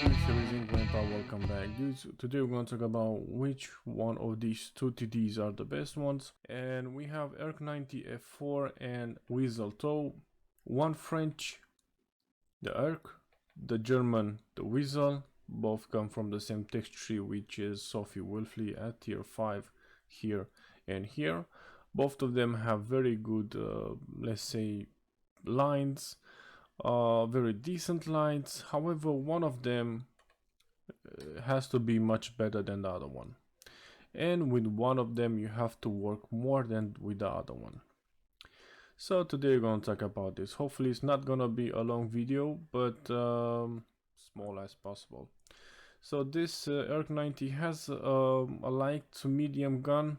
dudes, here is Grandpa, welcome back dudes. Today we're going to talk about which one of these two TDs are the best ones. And we have ERC 90 F4 and Weasel Tow. One French, the ERC, the German, the Weasel. Both come from the same text tree, which is Sophie Wolfley at tier 5 here and here. Both of them have very good, let's say, lines. Very decent lines. However, one of them has to be much better than the other one, and with one of them you have to work more than with the other one. So today we're going to talk about this. Hopefully it's not gonna be a long video, but small as possible. So this ERC 90 has a light to medium gun,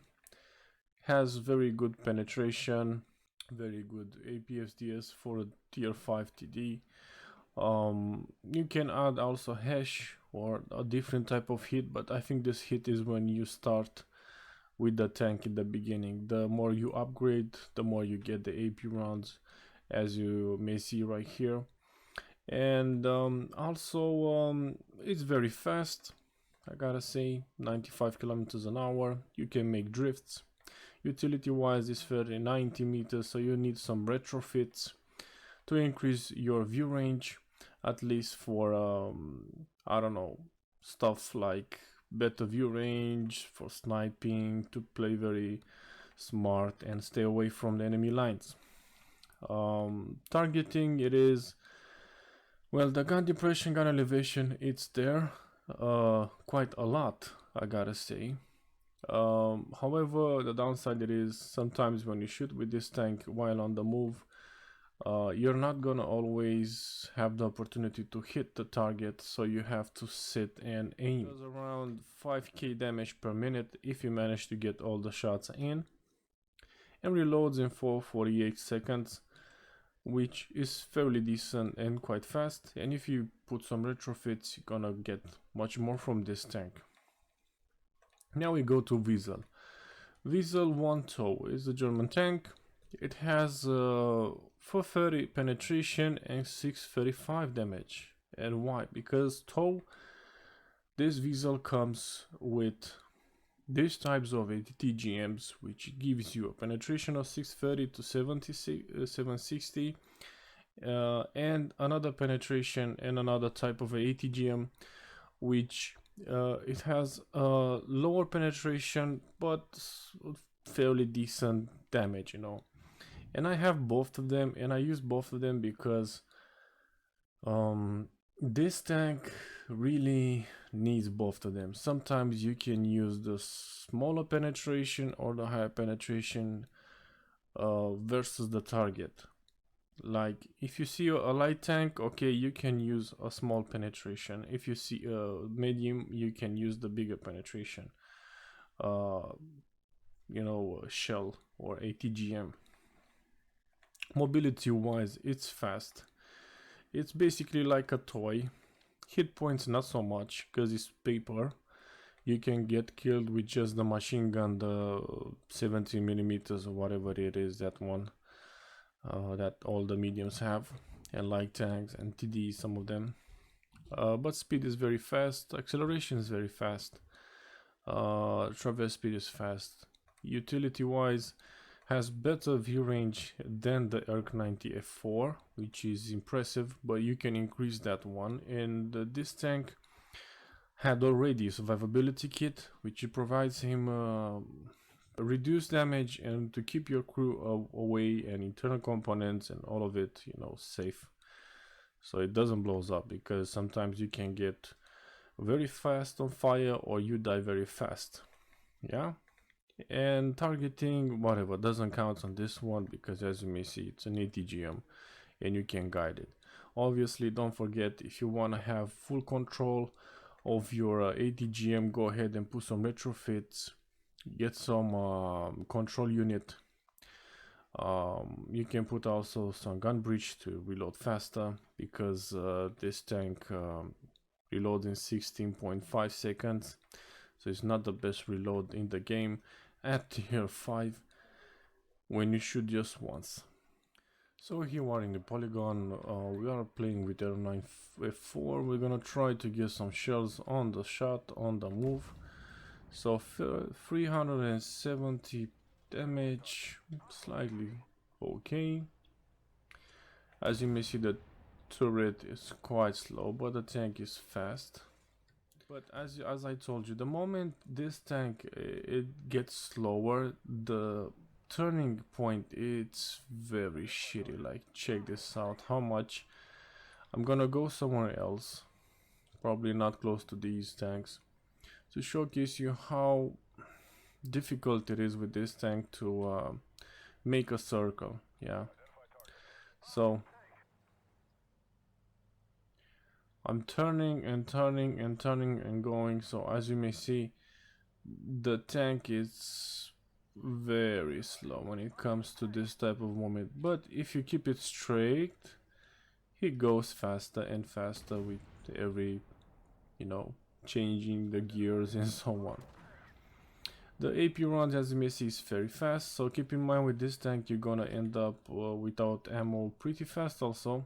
has very good penetration, very good APSDS for a tier 5 TD. You can add also hash or a different type of hit, but I think this hit is when you start with the tank in the beginning. The more you upgrade, the more you get the AP rounds, as you may see right here. And also it's very fast, I gotta say, 95 kilometers an hour. You can make drifts. Utility wise is 90 meters, so you need some retrofits to increase your view range, at least for I don't know, stuff like better view range for sniping, to play very smart and stay away from the enemy lines. Targeting, it is, well, the gun depression, gun elevation, it's there quite a lot, I gotta say. However, the downside it is sometimes when you shoot with this tank while on the move, you're not gonna always have the opportunity to hit the target, so you have to sit and aim. It does around 5k damage per minute if you manage to get all the shots in, and reloads in 448 seconds, which is fairly decent and quite fast. And if you put some retrofits, you're gonna get much more from this tank. Now we go to Weasel. Weasel 1 Tow is a German tank. It has 430 penetration and 635 damage. And why? Because Tow, this Weasel comes with these types of ATGMs, which gives you a penetration of 630 to 760, and another penetration and another type of ATGM, which it has a lower penetration but fairly decent damage, you know. And I have both of them, and I use both of them because this tank really needs both of them. Sometimes you can use the smaller penetration or the higher penetration versus the target. Like if you see a light tank, okay, you can use a small penetration. If you see a medium, you can use the bigger penetration, you know, shell or ATGM. Mobility wise, it's fast. It's basically like a toy. Hit points not so much because it's paper. You can get killed with just the machine gun, the 70 millimeters or whatever it is, that one that all the mediums have, and light tanks and TD, some of them. But speed is very fast, acceleration is very fast, traverse speed is fast. Utility wise, has better view range than the ERC 90 F4, which is impressive, but you can increase that one. And this tank had already a survivability kit, which provides him reduced damage and to keep your crew away, and internal components and all of it, you know, safe, so it doesn't blows up, because sometimes you can get very fast on fire or you die very fast. Yeah. And targeting, whatever, doesn't count on this one because, as you may see, it's an ATGM and you can guide it. Obviously, don't forget, if you want to have full control of your ATGM, go ahead and put some retrofits, get some control unit. You can put also some gun breach to reload faster, because this tank reloads in 16.5 seconds, so it's not the best reload in the game at tier 5 when you shoot just once. So here we are in the polygon, we are playing with R9F4, we're gonna try to get some shells on the shot, on the move. So 370 damage, slightly okay. As you may see, the turret is quite slow, but the tank is fast. But as I told you, the moment this tank it gets slower, the turning point it's very shitty. Like, check this out, how much. I'm gonna go somewhere else, probably not close to these tanks, to showcase you how difficult it is with this tank to make a circle. Yeah, so I'm turning and turning and turning and going. So as you may see, the tank is very slow when it comes to this type of movement, but if you keep it straight, he goes faster and faster with every, you know, changing the gears and so on. The AP round, as you may see, is very fast, so keep in mind with this tank you're gonna end up without ammo pretty fast. Also,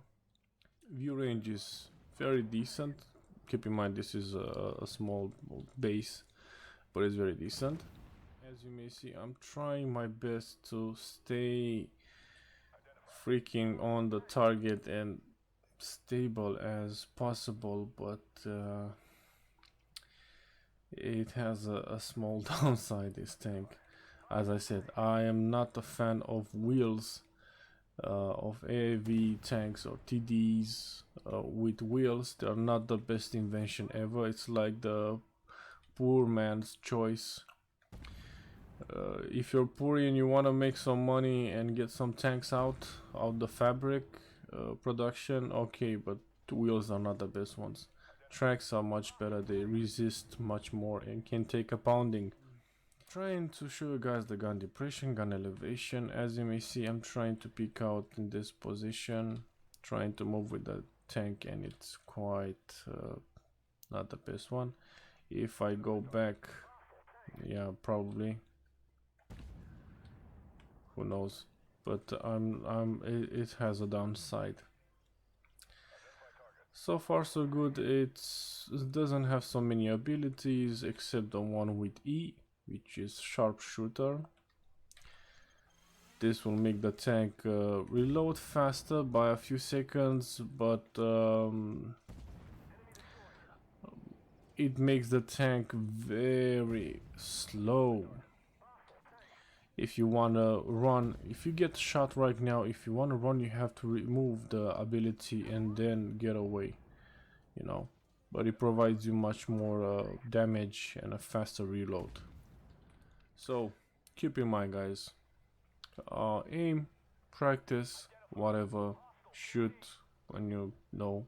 view range is very decent. Keep in mind this is a small base, but it's very decent. As you may see, I'm trying my best to stay freaking on the target and stable as possible, but it has a small downside, this tank. As I said, I am not a fan of wheels, of AAV tanks or TDs with wheels. They are not the best invention ever. It's like the poor man's choice. If you're poor and you want to make some money and get some tanks out of the fabric production, okay, but wheels are not the best ones. Tracks are much better, they resist much more and can take a pounding. Trying to show you guys the gun depression, gun elevation. As you may see, I'm trying to peek out in this position, trying to move with the tank, and it's quite not the best one. If I go back, yeah, probably, who knows, but it has a downside. So far so good. It doesn't have so many abilities except the one with E, which is sharpshooter. This will make the tank reload faster by a few seconds, but it makes the tank very slow. If you wanna run, if you get shot right now, if you wanna run, you have to remove the ability and then get away, you know. But it provides you much more damage and a faster reload. So keep in mind, guys, aim, practice, whatever, shoot when you know.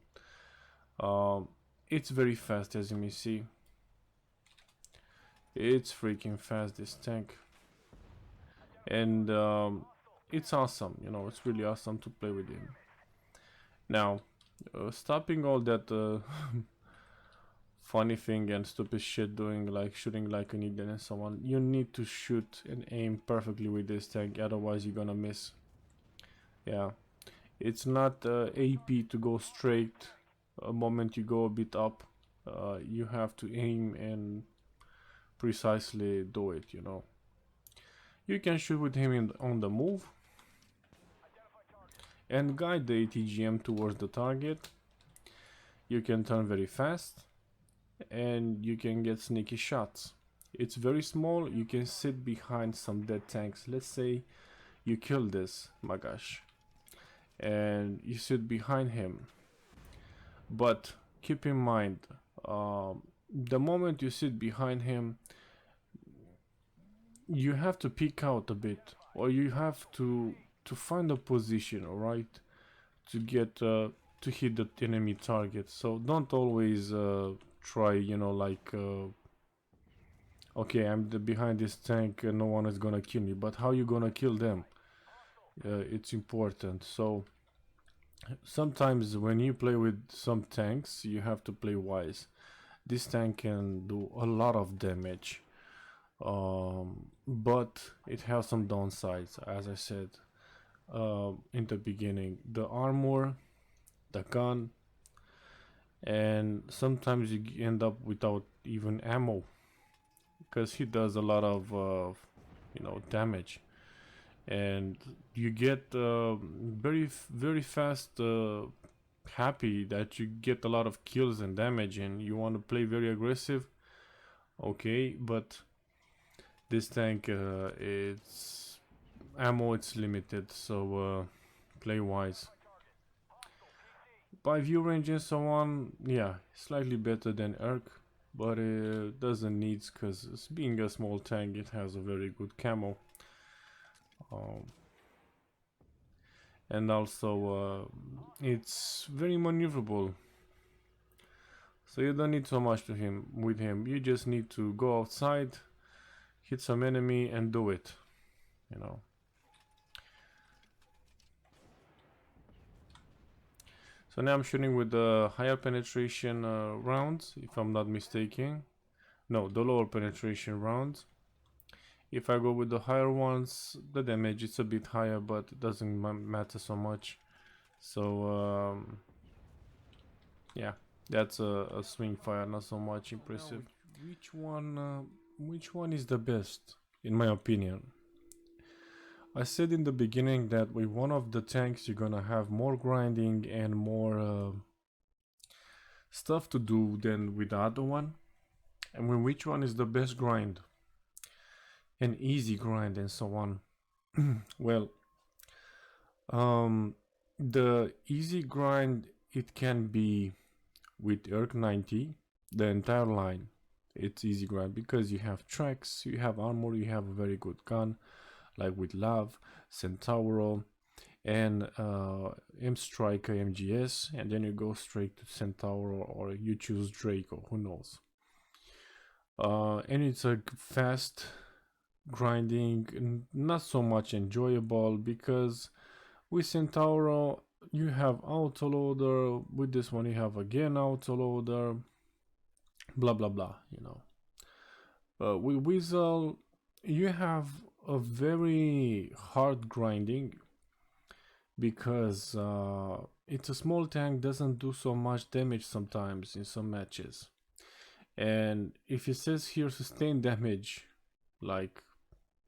It's very fast, as you may see. It's freaking fast, this tank. And it's awesome, you know, it's really awesome to play with him. Now, stopping all that funny thing and stupid shit doing, like shooting like an idiot and so on, you need to shoot and aim perfectly with this tank, otherwise you're gonna miss. Yeah, it's not AP to go straight a moment you go a bit up. You have to aim and precisely do it, you know. You can shoot with him on the move and guide the ATGM towards the target. You can turn very fast and you can get sneaky shots. It's very small, you can sit behind some dead tanks. Let's say you kill this Magash and you sit behind him, but keep in mind, the moment you sit behind him, you have to peek out a bit, or you have to find a position, alright, to get to hit the enemy target. So don't always try, you know, like okay, I'm behind this tank and no one is gonna kill me, but how you gonna kill them? It's important. So sometimes when you play with some tanks, you have to play wise. This tank can do a lot of damage, but it has some downsides, as I said. in the beginning: the armor, the gun, and sometimes you end up without even ammo because he does a lot of damage, and you get very fast happy that you get a lot of kills and damage, and you want to play very aggressive. Okay, but this tank, it's ammo, it's limited, so play wise. By view range and so on, yeah, slightly better than Erk, but it doesn't need, because being a small tank, it has a very good camo. Um, and also it's very maneuverable, so you don't need so much with him. You just need to go outside, hit some enemy, and do it, you know. So now I'm shooting with the higher penetration rounds, if I'm not mistaken. No, the lower penetration rounds. If I go with the higher ones, the damage is a bit higher, but it doesn't matter so much. So yeah, that's a swing fire, not so much impressive. Which one is the best, in my opinion? I said in the beginning that with one of the tanks you're gonna have more grinding and more stuff to do than with the other one. And when which one is the best grind? An easy grind and so on. Well, the easy grind, it can be with ERC 90, the entire line. It's easy grind because you have tracks, you have armor, you have a very good gun, like with Lav, Centauro, and M Striker MGS, and then you go straight to Centauro, or you choose Draco, who knows. And it's a fast grinding, not so much enjoyable, because with Centauro you have autoloader, with this one you have again autoloader, blah blah blah, you know. With Weasel you have a very hard grinding, because it's a small tank, doesn't do so much damage sometimes in some matches. And if it says here sustained damage, like,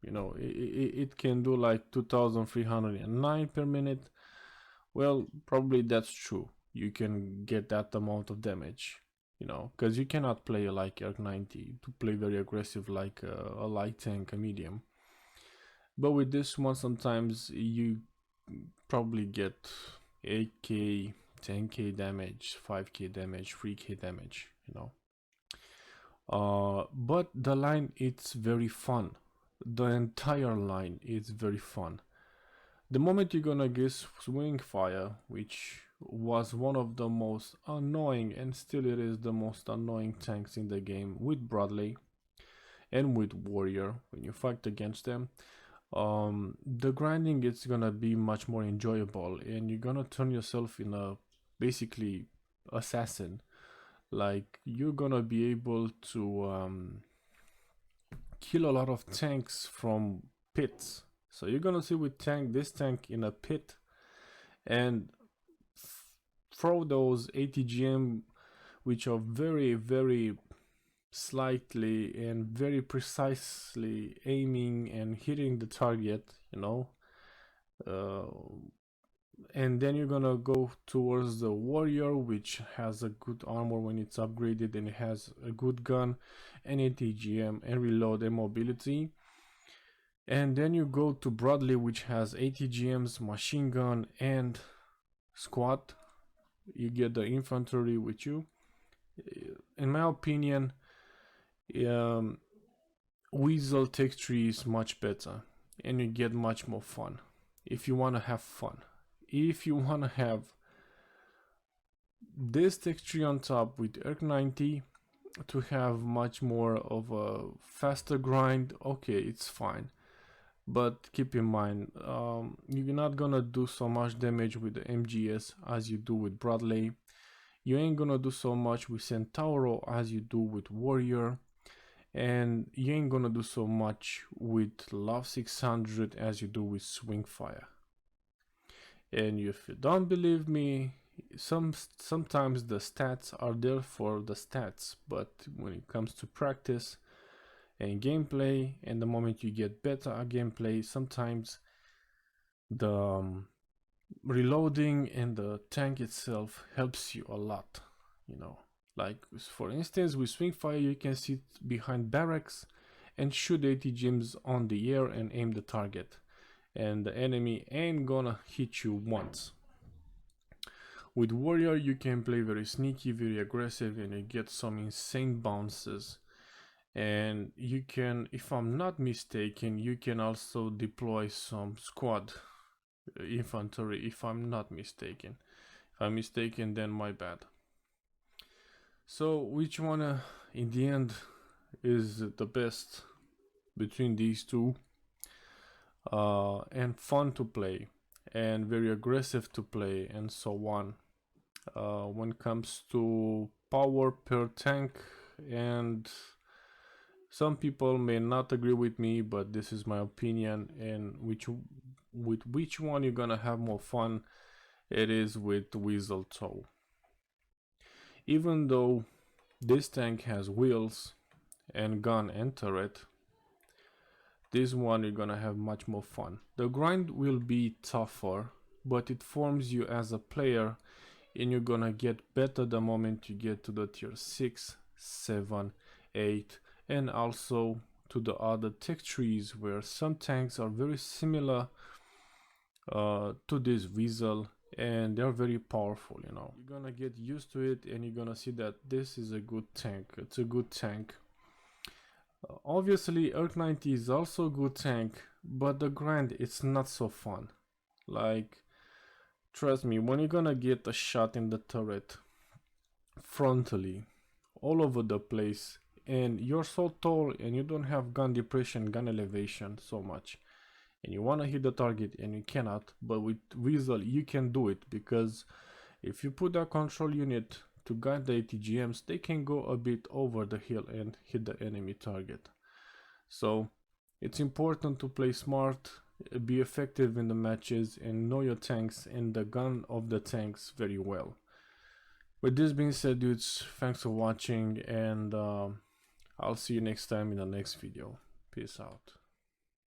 you know, it can do like 2309 per minute. Well, probably that's true. You can get that amount of damage, you know, because you cannot play like Arc 90 to play very aggressive like a light tank, a medium. But with this one, sometimes you probably get 8k, 10k damage, 5k damage, 3k damage, you know. But the line, it's very fun. The entire line is very fun. The moment you're gonna get swing fire, which was one of the most annoying, and still it is the most annoying tanks in the game, with Bradley and with Warrior when you fight against them, the grinding is gonna be much more enjoyable, and you're gonna turn yourself in a basically assassin. Like, you're gonna be able to kill a lot of tanks from pits. So you're gonna see with this tank in a pit, and throw those ATGM, which are very slightly and very precisely aiming and hitting the target, you know. And then you're gonna go towards the Warrior, which has a good armor when it's upgraded, and it has a good gun and ATGM and reload and mobility. And then you go to Bradley, which has ATGMs, machine gun, and squad. You get the infantry with you. In my opinion, Weasel tech tree is much better, and you get much more fun if you want to have fun. If you want to have this tech tree on top with ERC 90 to have much more of a faster grind, okay, it's fine. But keep in mind, you're not gonna do so much damage with the MGS as you do with Bradley. You ain't gonna do so much with Centauro as you do with Warrior. And you ain't gonna do so much with Love 600 as you do with Swingfire. And if you don't believe me, sometimes the stats are there for the stats, but when it comes to practice and gameplay, and the moment you get better at gameplay, sometimes the reloading and the tank itself helps you a lot, you know. Like for instance, with Swingfire, you can sit behind barracks and shoot ATGMs on the air and aim the target, and the enemy ain't gonna hit you once. With Warrior, you can play very sneaky, very aggressive, and you get some insane bounces. And you can, if I'm not mistaken, you can also deploy some squad infantry, if I'm not mistaken. If I'm mistaken, then my bad. So which one in the end is the best between these two? And fun to play and very aggressive to play and so on. When it comes to power per tank, and some people may not agree with me, but this is my opinion, and with which one you're gonna have more fun, it is with Weasel Toe. Even though this tank has wheels and gun and turret, this one you're gonna have much more fun. The grind will be tougher, but it forms you as a player, and you're gonna get better the moment you get to the tier 6, 7, 8, and also to the other tech trees, where some tanks are very similar to this Weasel, and they're very powerful, you know. You're gonna get used to it, and you're gonna see that this is a good tank. It's a good tank. Obviously, Erk 90 is also a good tank, but the grind, it's not so fun. Like, trust me, when you're gonna get a shot in the turret frontally all over the place, and you're so tall and you don't have gun depression, gun elevation so much, and you want to hit the target and you cannot, but with Weasel you can do it, because if you put a control unit to guide the ATGMs, they can go a bit over the hill and hit the enemy target. So it's important to play smart, be effective in the matches, and know your tanks and the gun of the tanks very well. With this being said, dudes, thanks for watching, and I'll see you next time in the next video. Peace out.